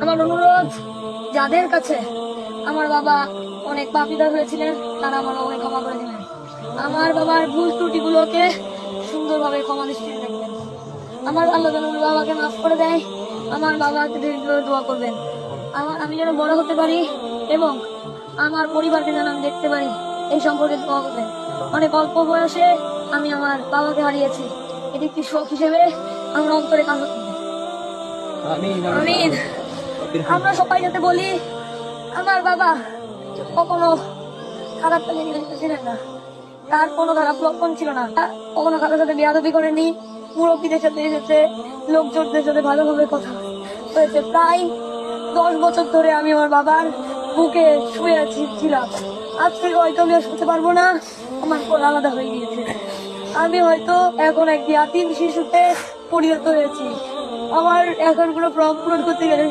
আমার অনুরোধ, যাদের কাছে আমার বাবা অনেক পাপীদার হয়েছিলেন তারা আমার বাবাকে ক্ষমা করে দিবেন। আমার বাবার ভুল ত্রুটিগুলোকে সুন্দরভাবে ক্ষমা দৃষ্টিতে দেখবেন। আমার আল্লাহ যেন আমার বাবাকে মাফ করে দেয়। আমার বাবাকে দোয়া করবেন আমি যেন বড় হতে পারি এবং আমার পরিবারকে যেন আমি দেখতে পারি, এই সম্পর্কে দোয়া করবেন। অনেক অল্প বয়সে আমি আমার বাবাকে হারিয়েছি, এটি একটি শোক হিসেবে আমার অন্তরে কাজ করবে। আমিন। আমরা সবাই যাতে বলি, আমার বাবা কখনো খারাপ কাজে নিবেদিত ছিলেন না, তার কোনো খারাপ লক্ষণ ছিল না, কখনো কারোর সাথে বেয়াদবি করেনি, মুরব্বীদের সাথে এসেছে, লোকজনদের সাথে ভালোভাবে কথা হয়েছে। প্রায় 10 বছর ধরে আমি আমার বাবার বুকে শুয়ে ছিলাম। আজ থেকে হয়তো আমি আর শুতে পারবো না, আমার কোল আলাদা হয়ে গিয়েছে। আমি হয়তো এখন এক ইয়াতীম শিশুতে পরিণত হয়েছি। আমার এখন কোনো ফর্ম পূরণ করতে গেলে